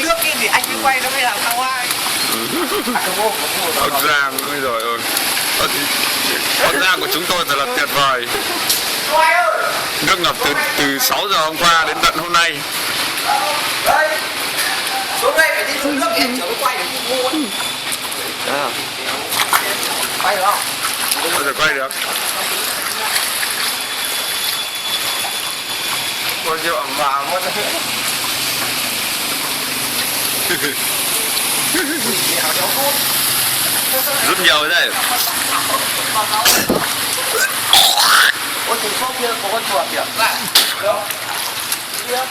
nước đi thì anh mới quay nó mới làm thăng hoa. Bắc Giang, ôi rồi ôi. Bắc Giang của chúng tôi thật là tuyệt vời. Nước ngập từ 6 giờ hôm qua đến tận hôm nay. Đây. Xuống đây phải đi xuống nước để trở mới quay được cái ngu ấy. Quay được không? Không bao giờ quay được. Có rượu ẩm vào mất. Rút nhiều đây. Ôi, thùng xốp kia có con chuột kìa. Đâu? Kia.